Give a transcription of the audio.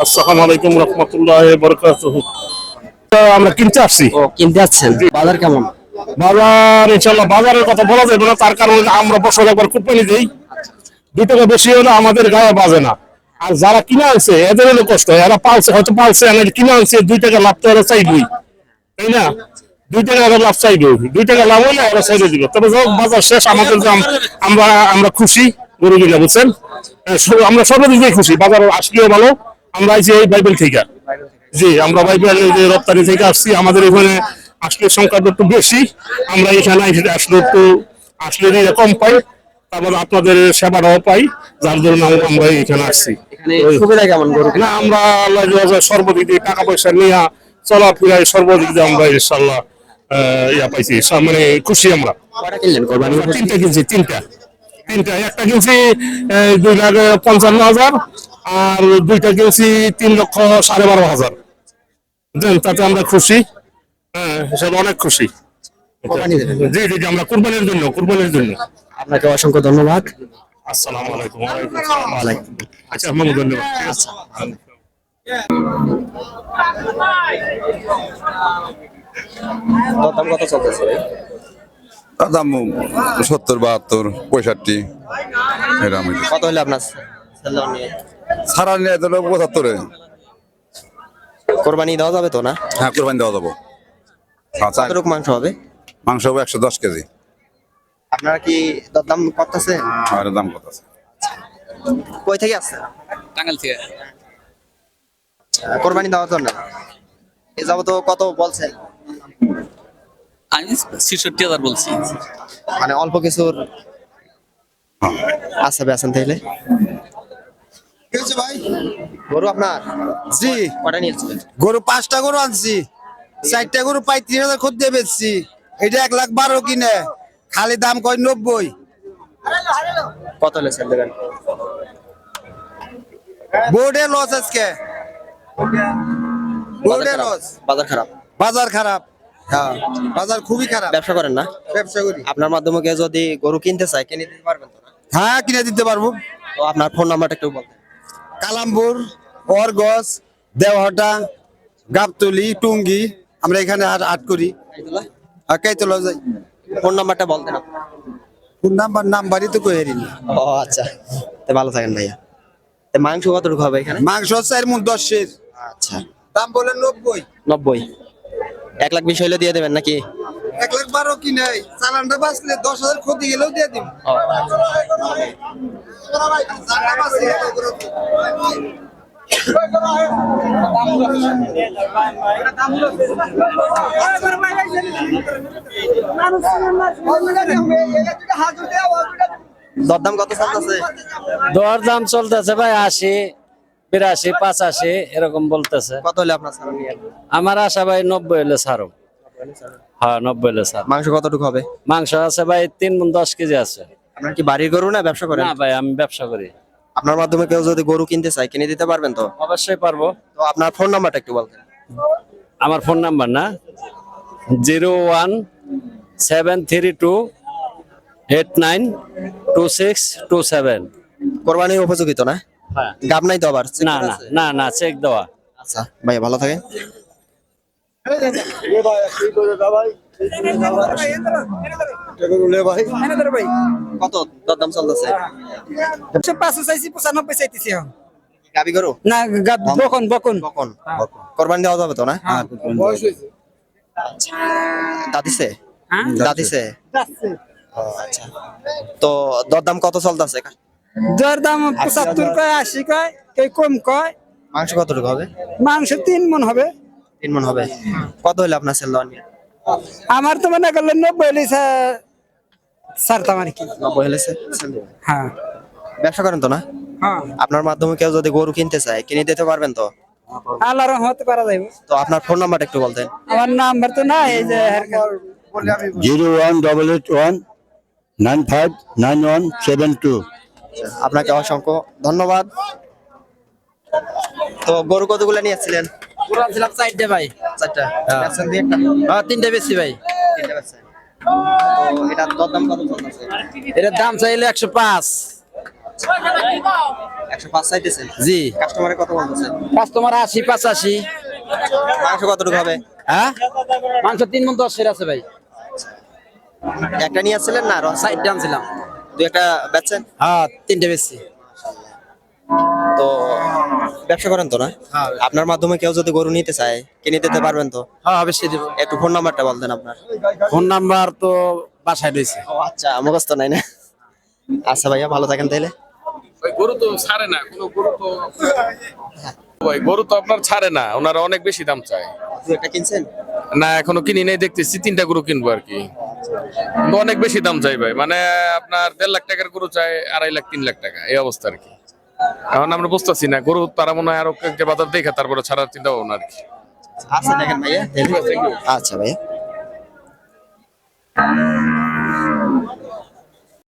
আসসালামু আলাইকুম রহমতুল্লাহি ওয়া বারাকাতুহু। আমরা কিনতে আসছি। ও কিনতে যাচ্ছেন, বাজার কেমন? বাজার ইনশাআল্লাহ বাজারের কথা বলা যাবে না, তার কারণ আমরা বছর একবার কুরবানি দেই, 2 টাকা বেশি হলে আমাদের গায়ে বাজে না। আর যারা কিনে আনছে এদের হলো কষ্ট, এরা পালছে হয়তো পালছে, আর কিনে আনছে 2 টাকা লাভ তো এরা চাইবই, তাই না? 2 টাকা এরা লাভ চাইবে, 2 টাকা লাভ হলে এরা ছেড়ে দিবে। তবে যখন বাজার শেষ আমাদের আমরা আমরা খুশি গরু কিনা, বুঝছেন? আমরা সর্বদিক দিয়ে খুশি, বাজার আসলেও ভালো। আমরা আইছি এই বাইবেল থেকে, জি আমরা বাইবেল রপ্তানি থেকে আসছি। আমাদের এখানে আসলে সংখ্যাটা একটু বেশি, আমরা এখানে আসলে একটু আসলে কম পাই, তারপর আপনাদের সেবাটাও পাই, যার জন্য আমরা এখানে আসছি। এখানে সুবিধা কেমন গরু? না আমরা আল্লাহ সর্বদিক দিয়ে টাকা পয়সা নিয়ে চলাফেরায় সর্বদিক দিয়ে আমরা ইনশাল্লাহ ইয়া পাইছি, মানে খুশি আমরা। কয়টা কিনলেন কোরবানি? 3টা কিনছি, 3টা। একটা কিনছি 2,55,000, আর 2টা কিনছি 3,12,500। তাতে আমরা খুশি, হ্যাঁ হিসাবে অনেক খুশি। কোরবানি দেবেন? জি জি জি, আমরা কুরবানির জন্য। আপনাকে অসংখ্য ধন্যবাদ। আসসালামু আলাইকুম। ওয়ালাইকুম আসসালাম। আচ্ছা মামু, ধন্যবাদ। আচ্ছা দাম কত চলতেছে ভাই? দাম 70, 72, 65 এরকম। কত হলে আপনার সেলন নিয়ে সারা নিয়ে দিল 75-এ। কোরবানি দেওয়া যাবে তো না? হ্যাঁ, কোরবানি দেওয়া যাবো। আচ্ছা, কতটুকু মাংস হবে? মাংস হবে 110 কেজি। আপনারা কি দাম করতেছে? আর দাম কত আছে? কই থেকে আসছে? টাঙ্গাইল থেকে। কোরবানি দেওয়ার জন্য এ যাবো তো কত বলছেন? আমি 66,000 বলছি। মানে অল্প কিছুর আচ্ছা বেছেন তাইলে। ভাই গরু আপনার? জি, কটা নিয়েছিলেন? গরু 5টা গরু আনছি, 4টা গরু 35,000 খুদ দিয়ে বেচছি। এটা 1,12,000 কিনে, খালি দাম কয় 90। কত হলে সেল দেবেন? বোর্ডে লস আজকে, বোর্ডে লস। বাজার খারাপ? বাজার খারাপ, হ্যাঁ বাজার খুবই খারাপ। ব্যবসা করেন না? ব্যবসা করি। আপনার মাধ্যমে কেউ যদি গরু কিনতে চায় কিনে দিতে পারবেন তো না? হ্যাঁ কিনে দিতে পারবো। তো আপনার ফোন নাম্বারটা একটু বলবেন। কালামপুর, অরগস, দেওহাটা, গাবতলি, টুঙ্গি, আমরা এখানে হাট করি। আর কাইতলা যাই। ফোন নাম্বারটা বলতেন আপনি। ফোন নাম্বারই তো কই হারিনি। ও আচ্ছা, তো ভালো থাকেন ভাইয়া। তো মাংস কতটুকু হবে এখানে? মাংস 4 মণ 10-এর, আচ্ছা দাম বলে 90। 90। 1,20,000 হলে দিয়ে দেবেন নাকি? 1,12,000 কি নাই, চালানটা বাঁচলে 10,000 ক্ষতি গেলেও দিয়ে দিব। ও, দরদাম কত চলতেছে? দর দাম চলতেছে ভাই 80, 82, 85 এরকম বলতেছে। কত হলে আপনার ছাড় নিয়ে? আমার আশা ভাই 90 হলে ছাড়ো। হ্যাঁ 90 হলে ছাড়। মাংস কতটুকু হবে? মাংস আছে ভাই 3 মণ 10 কেজি আছে। আপনার কি বাড়ির গরু না ব্যবসা করেন? না ভাই আমি ব্যবসা করি। আপনার মাধ্যমে কেউ যদি গরু কিনতে চায় কিনে দিতে পারবেন তো? অবশ্যই পারবো। তো আপনার ফোন নাম্বারটা একটু বলতেন। আমার ফোন নাম্বার না 01-732-892627। কোরবানির উপযোগী তো না? হ্যাঁ। গাব নাই তো আবার? না না না না চেক দেওয়া। আচ্ছা ভাই ভালো থাকে। কত দরদাম চলতেছে? 500 চাইছি, 95 চাইতেছি এখন। গাবি গরু? না বকন বকন। কখন কোরবানি দেওয়া যাবে তো না? দাদিছে? দাদিছে? ও আচ্ছা। তো দরদাম কত চলতেছে? যার দাম 75 কয়, 80 কয়, কেউ কম কয়। মাংস কতটুকু হবে? মাংস 3 মণ হবে। 3 মণ হবে। কত হলে আপনার সেল দেওয়া নিয়ে? আমার তো মনে করলেন 90 হলে ছাড়তাম আর কি। 90 হলে sell দেবেন? হ্যাঁ ব্যবসা করেন তো না? হ্যাঁ, আপনার মাধ্যমে কেউ যদি গরু কিনতে চায় কিনে দিতে পারবেন তো? আল্লাহর রহমতে পারা যাবে। তো আপনার ফোন নাম্বারটা একটু বলতেন। আমার নাম্বার তো না, এই যে 0188959172। আপনাকে অসংখ্য ধন্যবাদ। তো গরু কতগুলো নিয়েছিলেন? পুরান ছিলাম 4টে ভাই। 4টা। বেচছেন দুই একটা? 3টে বেশি ভাই। 3টা বেচছেন। তো এটার দরদাম কত চলতেছে? এটার দাম চাইলে 105। 105 চাইতেছেন? জি কাস্টমারে কত বলতেছেন? কাস্টমার 80 85। মাংস কতটুকু হবে? হ্যাঁ মাংস 3 মণ 10 এর আছে ভাই। একটা নিয়ে আসছিলেন না আরো? সাইড আনছিলাম। দুই একটা বেচছেন? হ্যাঁ 3টে বেশি। তো ব্যবসা করেন তো না? আপনার মাধ্যমে কেউ যদি গরু নিতে চায় কিনে দিতে পারবেন তো? হ্যাঁ অবশ্যই দেব। একটু ফোন নাম্বারটা বলতেন আপনার। ফোন নাম্বার তো বাসায় রয়েছে। ও আচ্ছা, মুখস্থ নাই না? আচ্ছা ভাইয়া, ভালো থাকেন তাহলে। ভাই গরু তো ছাড়ে না, কোনো গরু তো ভাই গরু তো আপনার ছাড়ে না, ওনারা অনেক বেশি দাম চায়। দুই একটা কিনছেন? না এখনো কিনি নাই, দেখতেছি 3টা গরু কিনবো আর কি। কিন্তু অনেক বেশি দাম চাই ভাই, মানে আপনার 1.5 লাখ টাকার গরু চাই 2.5 লাখ 3 লাখ টাকা, এই অবস্থা আর কি। এখন আমরা বুঝতেছি না, গরু তারা মনে হয় আরো একটা বাজার দেখে তারপরে ছাড়ার চিন্তা ভাবনা আর কি। আচ্ছা দেখেন ভাইয়া। আচ্ছা ভাইয়া।